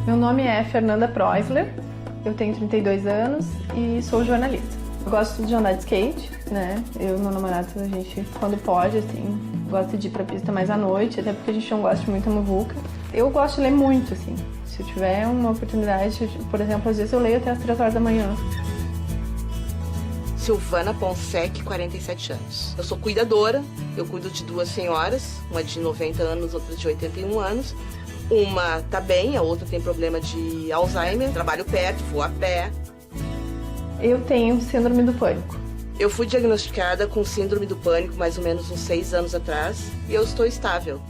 Meu nome é Fernanda Preusler, eu tenho 32 anos e sou jornalista. Eu gosto de andar de skate, né? Eu e meu namorado, a gente, quando pode, assim, gosta de ir pra pista mais à noite, até porque a gente não gosta de muita muvuca. Eu gosto de ler muito, assim. Se eu tiver uma oportunidade, por exemplo, às vezes eu leio até às 3 horas da manhã. Silvana Ponsec, 47 anos. Eu sou cuidadora, eu cuido de 2 senhoras, uma de 90 anos, outra de 81 anos. Uma tá bem, a outra tem problema de Alzheimer, trabalho perto, vou a pé. Eu tenho síndrome do pânico. Eu fui diagnosticada com síndrome do pânico mais ou menos uns 6 anos atrás e eu estou estável.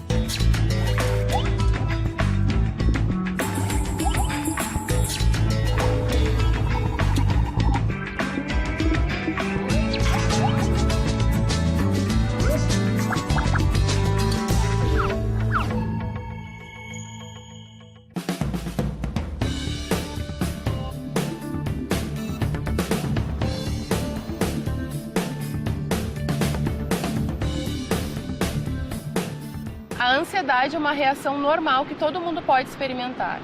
A ansiedade é uma reação normal que todo mundo pode experimentar.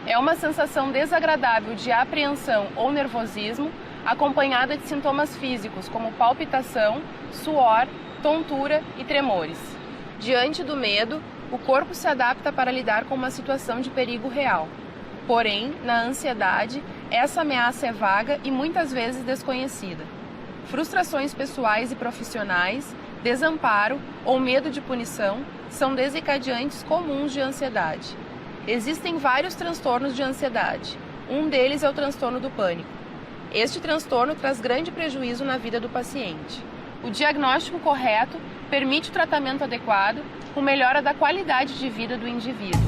É uma sensação desagradável de apreensão ou nervosismo, acompanhada de sintomas físicos como palpitação, suor, tontura e tremores. Diante do medo, o corpo se adapta para lidar com uma situação de perigo real. Porém, na ansiedade, essa ameaça é vaga e muitas vezes desconhecida. Frustrações pessoais e profissionais, desamparo ou medo de punição são desencadeantes comuns de ansiedade. Existem vários transtornos de ansiedade. Um deles é o transtorno do pânico. Este transtorno traz grande prejuízo na vida do paciente. O diagnóstico correto permite o tratamento adequado, com melhora da qualidade de vida do indivíduo.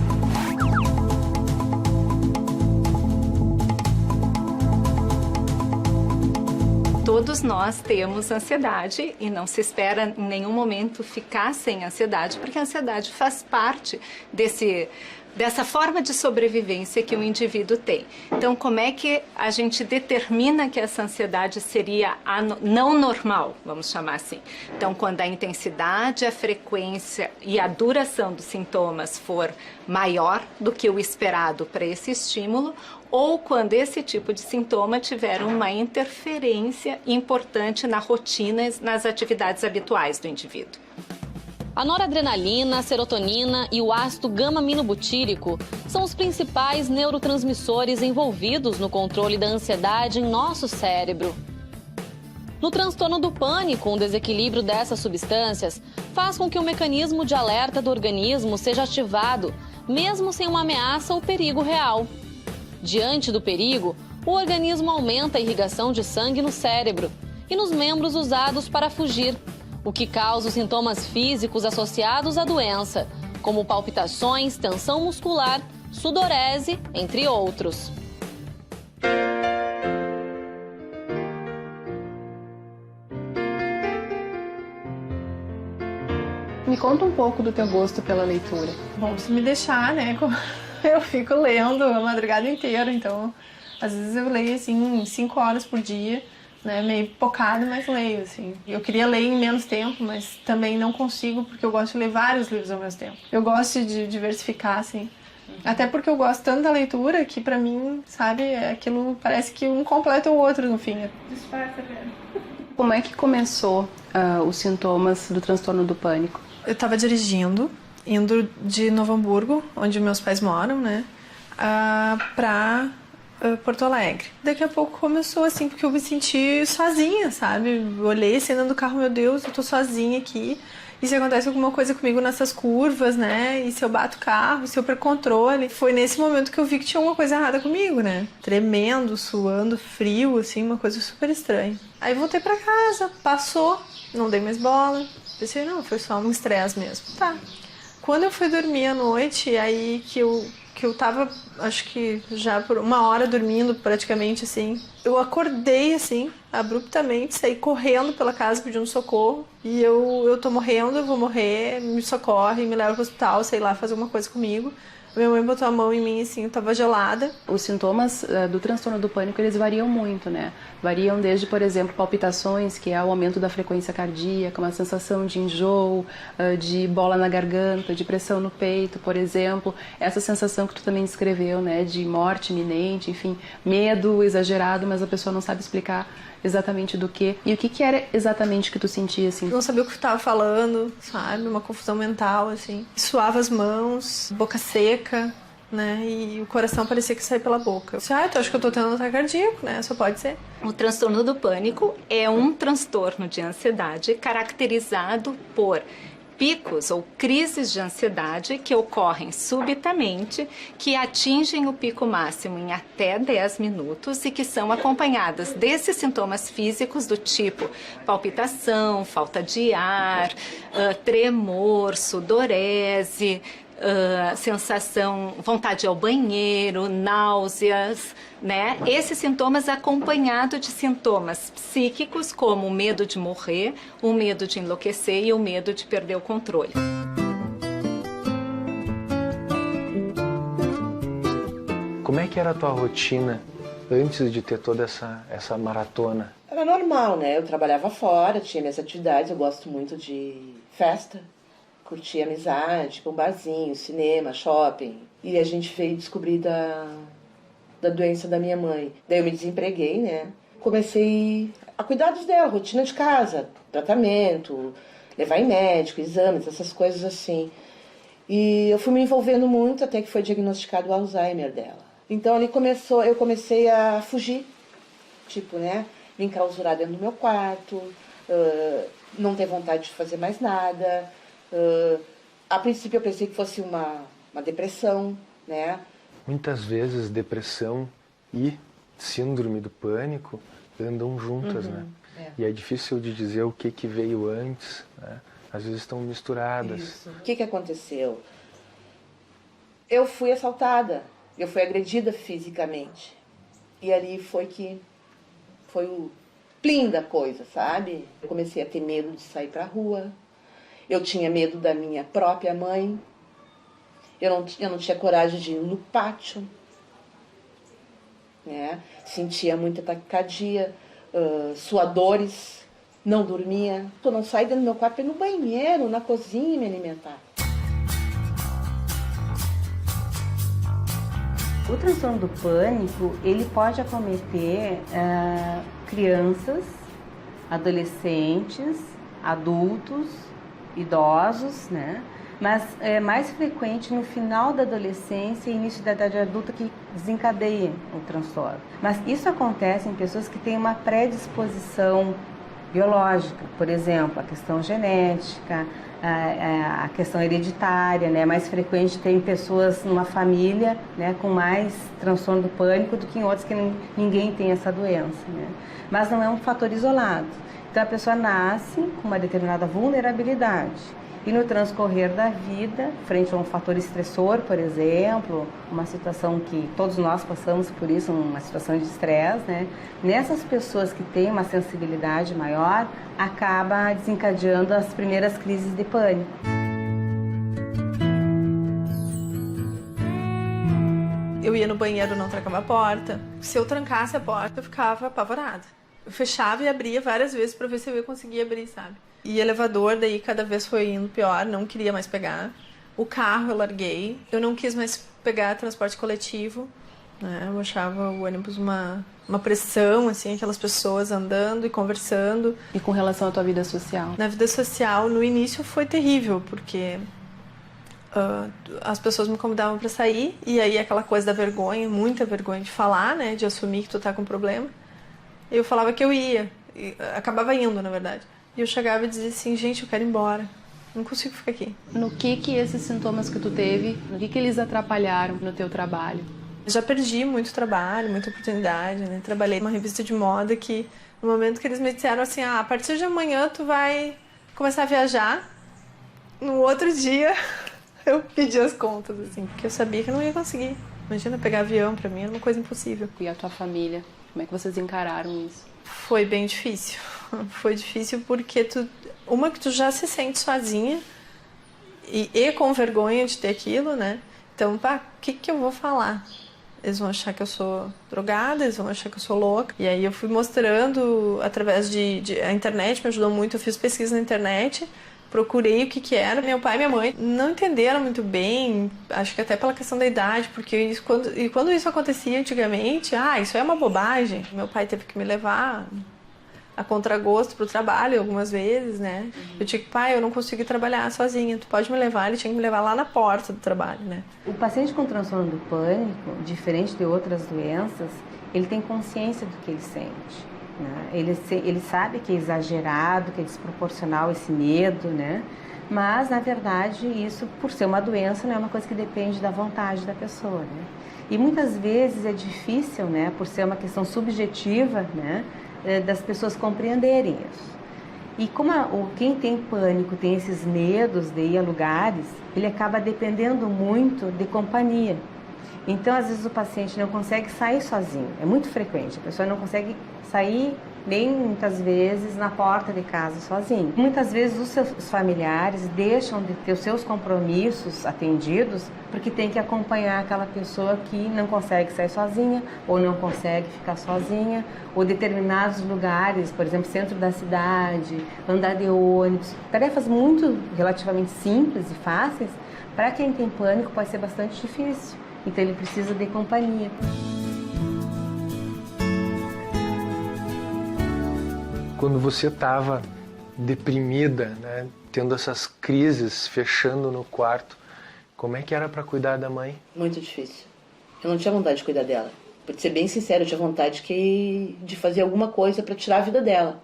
Todos nós temos ansiedade e não se espera em nenhum momento ficar sem ansiedade, porque a ansiedade faz parte dessa forma de sobrevivência que o indivíduo tem. Então, como é que a gente determina que essa ansiedade seria não normal, vamos chamar assim? Então, quando a intensidade, a frequência e a duração dos sintomas for maior do que o esperado para esse estímulo, ou quando esse tipo de sintoma tiver uma interferência importante na rotina, nas atividades habituais do indivíduo. A noradrenalina, a serotonina e o ácido gama-aminobutírico são os principais neurotransmissores envolvidos no controle da ansiedade em nosso cérebro. No transtorno do pânico, um desequilíbrio dessas substâncias faz com que o mecanismo de alerta do organismo seja ativado, mesmo sem uma ameaça ou perigo real. Diante do perigo, o organismo aumenta a irrigação de sangue no cérebro e nos membros usados para fugir, o que causa os sintomas físicos associados à doença, como palpitações, tensão muscular, sudorese, entre outros. Me conta um pouco do teu gosto pela leitura. Bom, se me deixar, né, eu fico lendo a madrugada inteira, então às vezes eu leio assim 5 horas por dia, né, meio pocado, mas leio assim. Eu queria ler em menos tempo, mas também não consigo porque eu gosto de ler vários livros ao mesmo tempo. Eu gosto de diversificar, assim. Até porque eu gosto tanto da leitura que pra mim, sabe, aquilo parece que um completa o outro no fim. Disfarça mesmo. Como é que começou os sintomas do transtorno do pânico? Eu tava dirigindo, indo de Novo Hamburgo, onde meus pais moram, né, pra Porto Alegre. Daqui a pouco começou assim, porque eu me senti sozinha, sabe? Eu olhei a cena do carro, meu Deus, eu tô sozinha aqui. E se acontece alguma coisa comigo nessas curvas, né? E se eu bato o carro, se eu perco controle. Foi nesse momento que eu vi que tinha alguma coisa errada comigo, né? Tremendo, suando, frio, assim, uma coisa super estranha. Aí voltei pra casa, passou, não dei mais bola. Pensei, não, foi só um estresse mesmo. Tá. Quando eu fui dormir à noite, aí que eu tava, acho que já por 1 hora dormindo praticamente, assim, eu acordei, assim, abruptamente, saí correndo pela casa pedindo socorro. E eu tô morrendo, eu vou morrer, me socorre, me leva pro hospital, sei lá, fazer alguma coisa comigo. Minha mãe botou a mão em mim, assim, eu tava gelada. Os sintomas do transtorno do pânico, eles variam muito, né? Variam desde, por exemplo, palpitações, que é o aumento da frequência cardíaca, uma sensação de enjoo, de bola na garganta, de pressão no peito, por exemplo. Essa sensação que tu também descreveu, né? De morte iminente, enfim, medo exagerado, mas a pessoa não sabe explicar exatamente do que. E o que era exatamente que tu sentia, assim? Não sabia o que tu tava falando, sabe? Uma confusão mental, assim. Suava as mãos, boca seca, né? E o coração parecia que saía pela boca. Eu disse, eu acho que eu tô tendo um ataque cardíaco, né? Só pode ser. O transtorno do pânico é um transtorno de ansiedade caracterizado por picos ou crises de ansiedade que ocorrem subitamente, que atingem o pico máximo em até 10 minutos e que são acompanhadas desses sintomas físicos do tipo palpitação, falta de ar, tremor, sudorese, sensação, vontade ao banheiro, náuseas, né? Esses sintomas acompanhados de sintomas psíquicos como o medo de morrer, o medo de enlouquecer e o medo de perder o controle. Como é que era a tua rotina antes de ter toda essa maratona? Era normal, né? Eu trabalhava fora, tinha minhas atividades, eu gosto muito de festa. Curtia amizade, um barzinho, cinema, shopping. E a gente veio descobrir da doença da minha mãe. Daí eu me desempreguei, né? Comecei a cuidar dela, rotina de casa, tratamento, levar em médico, exames, essas coisas assim. E eu fui me envolvendo muito até que foi diagnosticado o Alzheimer dela. Então ali eu comecei a fugir, tipo, né? Me enclausurar dentro do meu quarto, não ter vontade de fazer mais nada. A princípio eu pensei que fosse uma depressão, né? Muitas vezes depressão e síndrome do pânico andam juntas, né? E é difícil de dizer o que veio antes, né? Às vezes estão misturadas. Isso. O que aconteceu? Eu fui assaltada, eu fui agredida fisicamente. E ali foi o plim da coisa, sabe? Eu comecei a ter medo de sair pra rua. Eu tinha medo da minha própria mãe. Eu não tinha coragem de ir no pátio. Né? Sentia muita taquicardia, suadores, não dormia. Eu não saía dentro do meu quarto para ir no banheiro, na cozinha me alimentar. O transtorno do pânico, ele pode acometer crianças, adolescentes, adultos, idosos, né? Mas é mais frequente no final da adolescência e início da idade adulta que desencadeia o transtorno. Mas isso acontece em pessoas que têm uma predisposição biológica, por exemplo, a questão genética, a questão hereditária, né? É mais frequente ter em pessoas numa família, né, com mais transtorno do pânico do que em outras que ninguém tem essa doença, né? Mas não é um fator isolado. Então a pessoa nasce com uma determinada vulnerabilidade. E no transcorrer da vida, frente a um fator estressor, por exemplo, uma situação que todos nós passamos por isso, uma situação de estresse, né? Nessas pessoas que têm uma sensibilidade maior, acaba desencadeando as primeiras crises de pânico. Eu ia no banheiro, não trancava a porta. Se eu trancasse a porta, eu ficava apavorada. Eu fechava e abria várias vezes para ver se eu ia conseguir abrir, sabe? E elevador, daí cada vez foi indo pior, não queria mais pegar. O carro eu larguei, eu não quis mais pegar transporte coletivo, né? Eu achava o ônibus uma pressão, assim, aquelas pessoas andando e conversando. E com relação à tua vida social? Na vida social, no início foi terrível, porque as pessoas me convidavam para sair, e aí aquela coisa da vergonha, muita vergonha de falar, né? De assumir que tu tá com problema. Eu falava que eu ia, e acabava indo, na verdade. E eu chegava e dizia assim, gente, eu quero ir embora, não consigo ficar aqui. No que esses sintomas que tu teve, no que eles atrapalharam no teu trabalho? Eu já perdi muito trabalho, muita oportunidade, né? Trabalhei numa revista de moda que, no momento que eles me disseram assim, a partir de amanhã tu vai começar a viajar, no outro dia eu pedi as contas, assim, porque eu sabia que eu não ia conseguir. Imagina, pegar avião pra mim era uma coisa impossível. E a tua família, como é que vocês encararam isso? Foi bem difícil. Foi difícil porque que tu já se sente sozinha e com vergonha de ter aquilo, né? Então, o que eu vou falar? Eles vão achar que eu sou drogada, eles vão achar que eu sou louca. E aí eu fui mostrando através a internet, me ajudou muito. Eu fiz pesquisa na internet, procurei o que era. Meu pai e minha mãe não entenderam muito bem, acho que até pela questão da idade, porque quando isso acontecia antigamente, isso é uma bobagem. Meu pai teve que me levar a contragosto pro trabalho algumas vezes, né? Eu tinha que, pai, eu não consigo trabalhar sozinha, tu pode me levar? Ele tinha que me levar lá na porta do trabalho, né? O paciente com transtorno do pânico, diferente de outras doenças, ele tem consciência do que ele sente, né? Ele sabe que é exagerado, que é desproporcional esse medo, né? Mas, na verdade, isso, por ser uma doença, não é uma coisa que depende da vontade da pessoa, né? E muitas vezes é difícil, né? Por ser uma questão subjetiva, né? Das pessoas compreenderem isso. E como quem tem pânico tem esses medos de ir a lugares, ele acaba dependendo muito de companhia. Então, às vezes, o paciente não consegue sair sozinho. É muito frequente. A pessoa não consegue sair nem, muitas vezes, na porta de casa sozinho. Muitas vezes, os seus familiares deixam de ter os seus compromissos atendidos porque tem que acompanhar aquela pessoa que não consegue sair sozinha ou não consegue ficar sozinha, ou determinados lugares, por exemplo, centro da cidade, andar de ônibus. Tarefas muito relativamente simples e fáceis, para quem tem pânico pode ser bastante difícil. Então ele precisa de companhia. Quando você estava deprimida, né, tendo essas crises, fechando no quarto, como é que era para cuidar da mãe? Muito difícil. Eu não tinha vontade de cuidar dela. Pra ser bem sincero, eu tinha vontade de fazer alguma coisa para tirar a vida dela.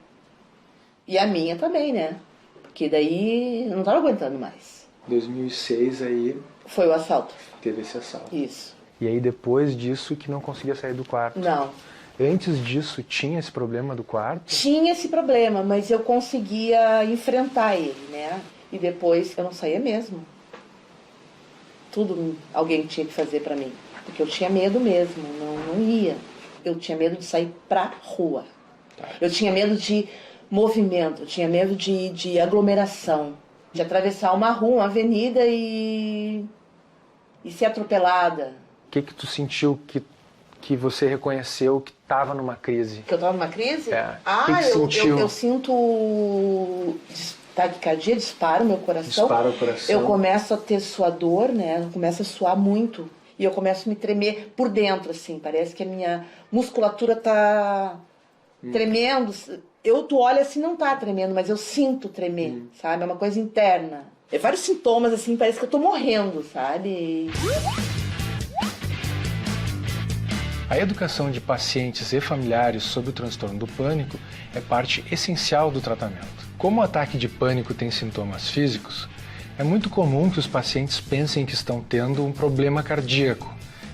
E a minha também, né? Porque daí eu não estava aguentando mais. 2006 aí... Foi o assalto. Teve esse assalto. Isso. E aí depois disso que não conseguia sair do quarto? Não. Antes disso tinha esse problema do quarto? Tinha esse problema, mas eu conseguia enfrentar ele, né? E depois eu não saía mesmo. Tudo alguém tinha que fazer pra mim. Porque eu tinha medo mesmo, não ia. Eu tinha medo de sair pra rua. Eu tinha medo de movimento, eu tinha medo de aglomeração. De atravessar uma rua, uma avenida e ser atropelada. O que tu sentiu que você reconheceu que estava numa crise? Que eu estava numa crise? É. Eu sinto taquicardia, dispara o meu coração. Dispara o coração. Eu começo a ter suador, né? Começo a suar muito. E eu começo a me tremer por dentro, assim. Parece que a minha musculatura tá tremendo. Tu olha assim, não tá tremendo, mas eu sinto tremer, sabe? É uma coisa interna. É vários sintomas, assim, parece que eu tô morrendo, sabe? A educação de pacientes e familiares sobre o transtorno do pânico é parte essencial do tratamento. Como o ataque de pânico tem sintomas físicos, é muito comum que os pacientes pensem que estão tendo um problema cardíaco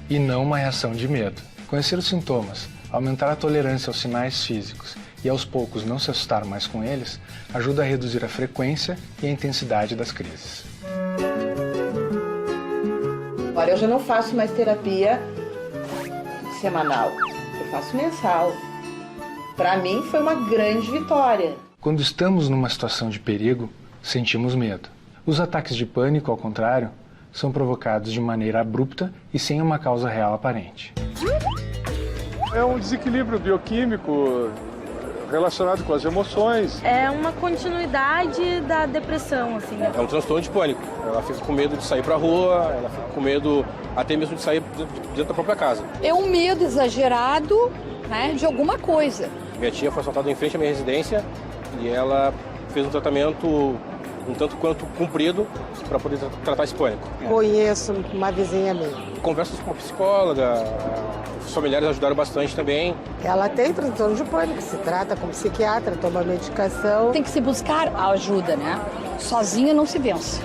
e não uma reação de medo. Conhecer os sintomas, aumentar a tolerância aos sinais físicos e aos poucos não se assustar mais com eles, ajuda a reduzir a frequência e a intensidade das crises. Agora eu já não faço mais terapia semanal, eu faço mensal. Para mim foi uma grande vitória. Quando estamos numa situação de perigo, sentimos medo. Os ataques de pânico, ao contrário, são provocados de maneira abrupta e sem uma causa real aparente. É um desequilíbrio bioquímico relacionado com as emoções. É uma continuidade da depressão, assim, né? É um transtorno de pânico. Ela fica com medo de sair pra rua, ela fica com medo até mesmo de sair dentro da própria casa. É um medo exagerado, né, de alguma coisa. Minha tia foi assaltada em frente à minha residência e ela fez um tratamento um tanto quanto comprido para poder tratar esse pânico. Conheço uma vizinha minha. Conversas com a psicóloga, os familiares ajudaram bastante também. Ela tem transtorno de pânico, se trata com psiquiatra, toma medicação. Tem que se buscar a ajuda, né? Sozinha não se vence.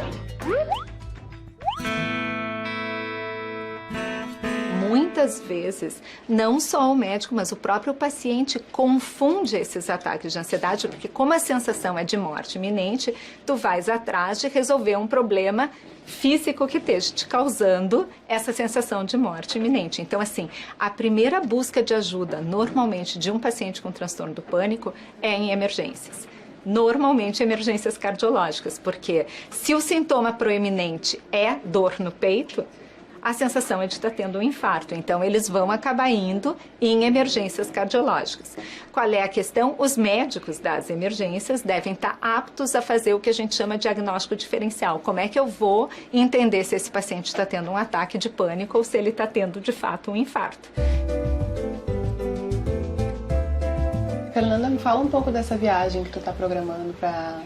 Muitas vezes, não só o médico, mas o próprio paciente confunde esses ataques de ansiedade, porque como a sensação é de morte iminente, tu vais atrás de resolver um problema físico que esteja te causando essa sensação de morte iminente. Então, assim, a primeira busca de ajuda, normalmente, de um paciente com transtorno do pânico é em emergências. Normalmente emergências cardiológicas, porque se o sintoma proeminente é dor no peito, a sensação é de estar tendo um infarto. Então, eles vão acabar indo em emergências cardiológicas. Qual é a questão? Os médicos das emergências devem estar aptos a fazer o que a gente chama de diagnóstico diferencial. Como é que eu vou entender se esse paciente está tendo um ataque de pânico ou se ele está tendo, de fato, um infarto? Fernanda, me fala um pouco dessa viagem que tu está programando para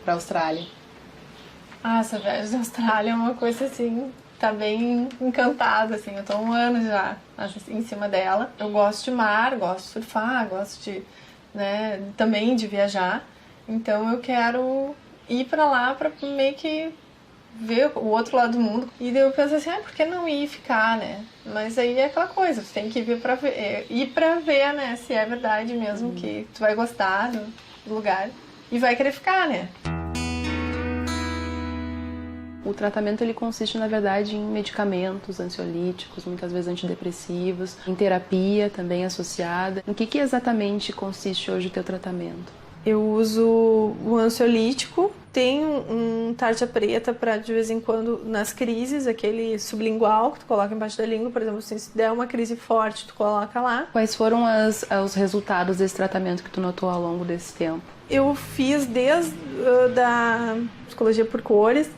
a Austrália. Essa viagem da Austrália é uma coisa assim, tá bem encantada, assim, eu tô há 1 ano já em cima dela. Eu gosto de mar, gosto de surfar, gosto de, né, também de viajar, então eu quero ir para lá para meio que ver o outro lado do mundo. E daí eu penso assim, por que não ir e ficar, né? Mas aí é aquela coisa, você tem que ir pra ver, né, se é verdade mesmo que tu vai gostar do lugar e vai querer ficar, né? O tratamento ele consiste, na verdade, em medicamentos ansiolíticos, muitas vezes antidepressivos, em terapia também associada. No que exatamente consiste hoje o teu tratamento? Eu uso o ansiolítico, tem um tarja preta para de vez em quando nas crises, aquele sublingual que tu coloca embaixo da língua, por exemplo, se der uma crise forte, tu coloca lá. Quais foram os resultados desse tratamento que tu notou ao longo desse tempo? Eu fiz desde da psicologia por cores,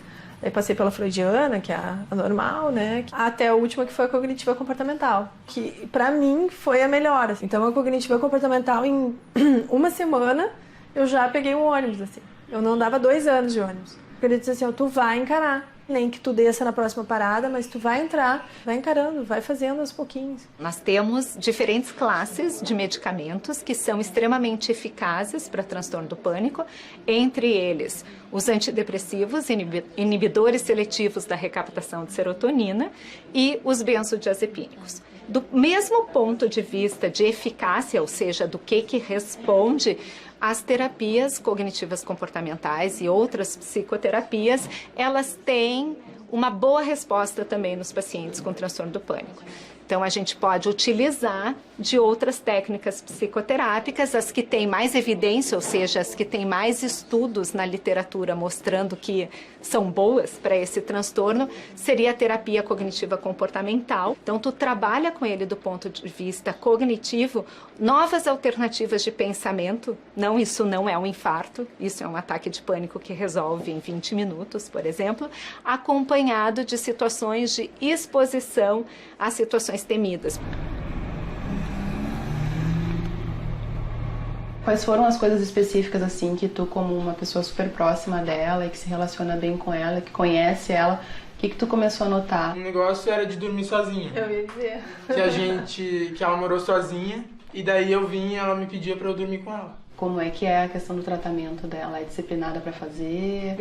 aí passei pela freudiana, que é a normal, né, até a última que foi a cognitiva comportamental, que pra mim foi a melhor. Então a cognitiva comportamental, em 1 semana, eu já peguei um ônibus, assim. Eu não dava 2 anos de ônibus. Ele disse assim, tu vai encarar. Nem que tu desça na próxima parada, mas tu vai entrar, vai encarando, vai fazendo aos pouquinhos. Nós temos diferentes classes de medicamentos que são extremamente eficazes para transtorno do pânico, entre eles os antidepressivos, inibidores seletivos da recaptação de serotonina e os benzodiazepínicos. Do mesmo ponto de vista de eficácia, ou seja, do que responde, as terapias cognitivas comportamentais e outras psicoterapias, elas têm uma boa resposta também nos pacientes com transtorno do pânico. Então, a gente pode utilizar de outras técnicas psicoterápicas, as que têm mais evidência, ou seja, as que têm mais estudos na literatura mostrando que são boas para esse transtorno, seria a terapia cognitiva comportamental. Então, tu trabalha com ele do ponto de vista cognitivo, novas alternativas de pensamento. Não, isso não é um infarto, isso é um ataque de pânico que resolve em 20 minutos, por exemplo, acompanhado de situações de exposição a situações temidas. Quais foram as coisas específicas, assim, que tu, como uma pessoa super próxima dela e que se relaciona bem com ela, que conhece ela, o que tu começou a notar? O negócio era de dormir sozinha. Eu ia dizer. Que ela morou sozinha, e daí eu vim e ela me pedia pra eu dormir com ela. Como é que é a questão do tratamento dela? É disciplinada pra fazer?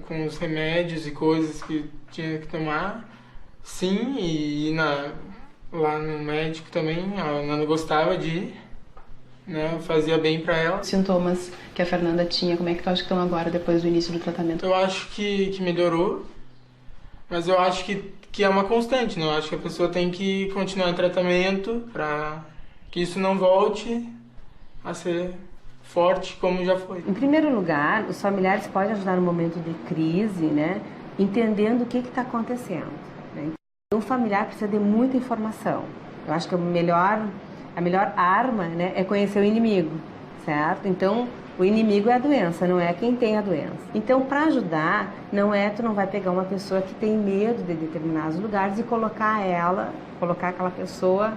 Com os remédios e coisas que tinha que tomar, sim, e lá no médico também, ela não gostava de ir, né, fazia bem pra ela. Os sintomas que a Fernanda tinha, como é que tu acha que estão agora, depois do início do tratamento? Eu acho que melhorou, mas eu acho que é uma constante, né? Eu acho que a pessoa tem que continuar em tratamento pra que isso não volte a ser forte como já foi. Em primeiro lugar, os familiares podem ajudar no momento de crise, né, entendendo o que está acontecendo, né? Um familiar precisa de muita informação. Eu acho que a melhor arma, né, é conhecer o inimigo, certo? Então, o inimigo é a doença, não é quem tem a doença. Então, para ajudar, tu não vai pegar uma pessoa que tem medo de determinados lugares e colocar aquela pessoa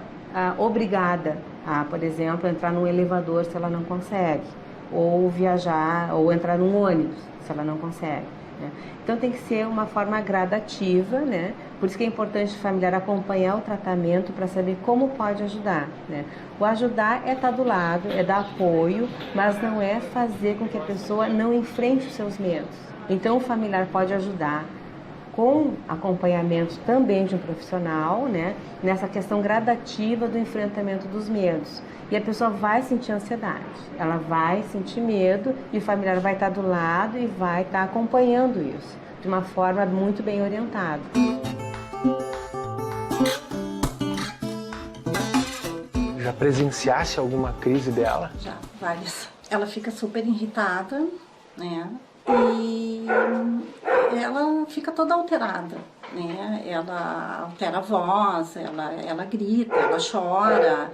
obrigada a, por exemplo, entrar num elevador se ela não consegue, ou viajar, ou entrar num ônibus se ela não consegue, né? Então tem que ser uma forma gradativa, né? Por isso que é importante o familiar acompanhar o tratamento para saber como pode ajudar, né? O ajudar é estar do lado, é dar apoio, mas não é fazer com que a pessoa não enfrente os seus medos. Então o familiar pode ajudar com acompanhamento também de um profissional, né, nessa questão gradativa do enfrentamento dos medos. E a pessoa vai sentir ansiedade, ela vai sentir medo e o familiar vai estar do lado e vai estar acompanhando isso de uma forma muito bem orientada. Já presenciasse alguma crise dela? Já, várias. Ela fica super irritada, né? e ela fica toda alterada, né? Ela altera a voz, ela grita, ela chora,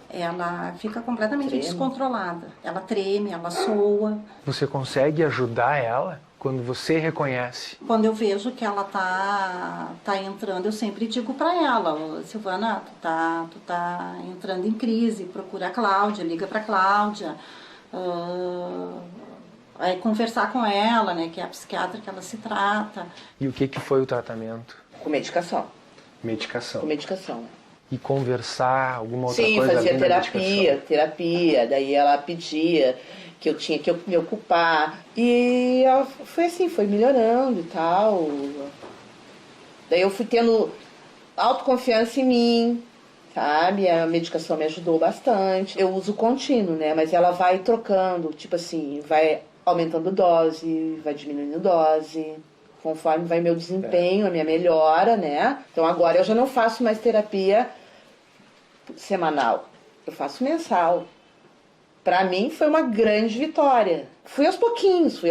ela fica completamente descontrolada. Ela treme, ela soa. Você consegue ajudar ela quando você reconhece? Quando eu vejo que ela tá entrando, eu sempre digo para ela: Silvana, tu tá entrando em crise, procura a Cláudia, liga para a Cláudia. Aí conversar com ela, né, que é a psiquiatra que ela se trata. E o que foi o tratamento? Com medicação. Medicação. Com medicação. E conversar, alguma outra coisa? Sim, fazia terapia. Daí ela pedia que eu tinha que me ocupar. E ela foi assim, foi melhorando e tal. Daí eu fui tendo autoconfiança em mim, sabe? A medicação me ajudou bastante. Eu uso contínuo, né? Mas ela vai trocando, tipo assim, vai aumentando dose, vai diminuindo dose, conforme vai meu desempenho, a minha melhora, né? Então agora eu já não faço mais terapia semanal, eu faço mensal. Pra mim foi uma grande vitória. Fui aos pouquinhos.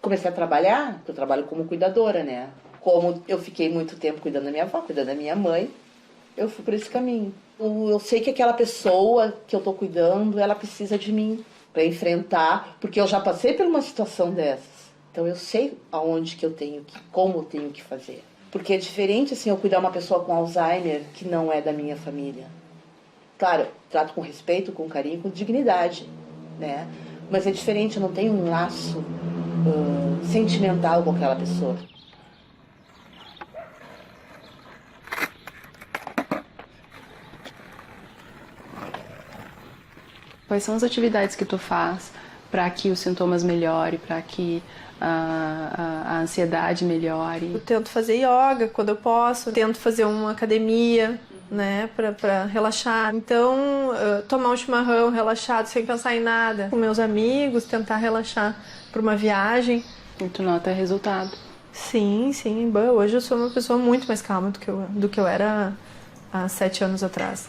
Comecei a trabalhar, porque eu trabalho como cuidadora, né? Como eu fiquei muito tempo cuidando da minha avó, cuidando da minha mãe, eu fui por esse caminho. Eu sei que aquela pessoa que eu tô cuidando, ela precisa de mim para enfrentar, porque eu já passei por uma situação dessas. Então eu sei aonde que eu tenho que, como eu tenho que fazer. Porque é diferente assim eu cuidar uma pessoa com Alzheimer que não é da minha família. Claro, trato com respeito, com carinho, com dignidade, né? Mas é diferente, eu não tenho um laço sentimental com aquela pessoa. Quais são as atividades que tu faz para que os sintomas melhorem, para que a ansiedade melhore? Eu tento fazer yoga quando eu posso, tento fazer uma academia, né, para relaxar. Então, tomar um chimarrão relaxado, sem pensar em nada. Com meus amigos, tentar relaxar para uma viagem. E tu nota resultado? Sim. Hoje eu sou uma pessoa muito mais calma do que eu era há 7 anos atrás.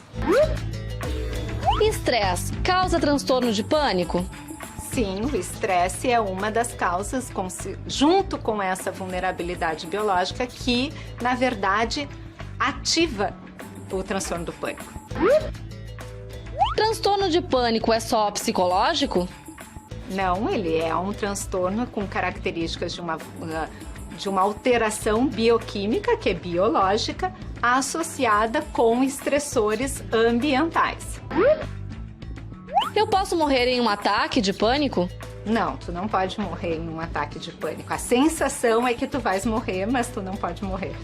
Estresse causa transtorno de pânico? Sim, o estresse é uma das causas, junto com essa vulnerabilidade biológica, que, na verdade, ativa o transtorno do pânico. Transtorno de pânico é só psicológico? Não, ele é um transtorno com características de uma alteração bioquímica, que é biológica, associada com estressores ambientais. Eu posso morrer em um ataque de pânico? Não, tu não pode morrer em um ataque de pânico. A sensação é que tu vais morrer, mas tu não pode morrer.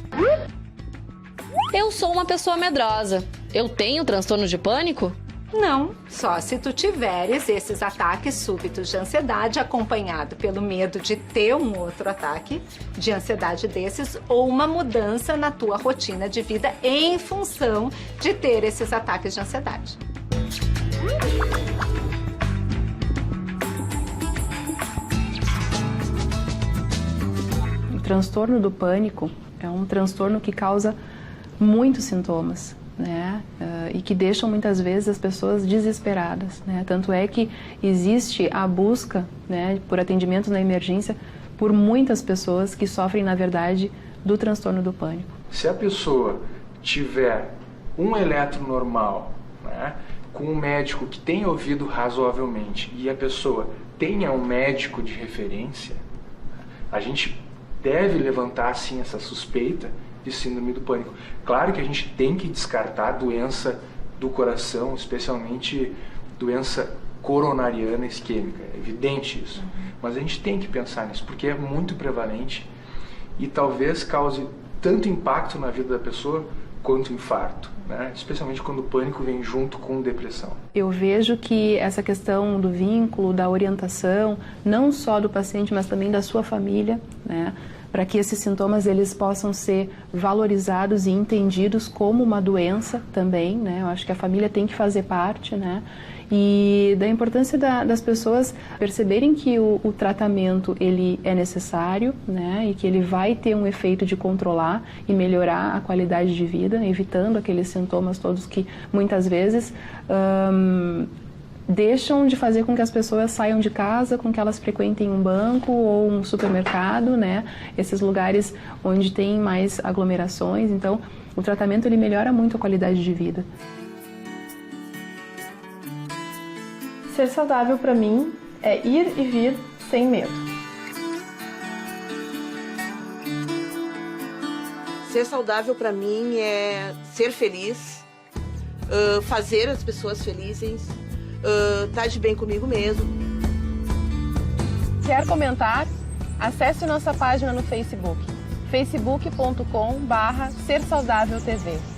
Eu sou uma pessoa medrosa. Eu tenho transtorno de pânico? Não, só se tu tiveres esses ataques súbitos de ansiedade acompanhado pelo medo de ter um outro ataque de ansiedade desses ou uma mudança na tua rotina de vida em função de ter esses ataques de ansiedade. O transtorno do pânico é um transtorno que causa muitos sintomas, né? E que deixam muitas vezes as pessoas desesperadas, né? Tanto é que existe a busca, né, por atendimento na emergência por muitas pessoas que sofrem, na verdade, do transtorno do pânico. Se a pessoa tiver um eletro normal, né, com um médico que tenha ouvido razoavelmente e a pessoa tenha um médico de referência, a gente deve levantar sim essa suspeita de síndrome do pânico. Claro que a gente tem que descartar doença do coração, especialmente doença coronariana isquêmica, é evidente isso. Mas a gente tem que pensar nisso, porque é muito prevalente e talvez cause tanto impacto na vida da pessoa quanto infarto, né? Especialmente quando o pânico vem junto com depressão. Eu vejo que essa questão do vínculo, da orientação, não só do paciente, mas também da sua família, né? Para que esses sintomas eles possam ser valorizados e entendidos como uma doença também, né? Eu acho que a família tem que fazer parte, né? E da importância das pessoas perceberem que o tratamento ele é necessário, né? E que ele vai ter um efeito de controlar e melhorar a qualidade de vida, evitando aqueles sintomas todos que muitas vezes deixam de fazer com que as pessoas saiam de casa, com que elas frequentem um banco ou um supermercado, né? Esses lugares onde tem mais aglomerações. Então, o tratamento ele melhora muito a qualidade de vida. Ser saudável para mim é ir e vir sem medo. Ser saudável para mim é ser feliz, fazer as pessoas felizes, estar de bem comigo mesmo. Quer comentar? Acesse nossa página no Facebook, facebook.com/sersaudáveltv.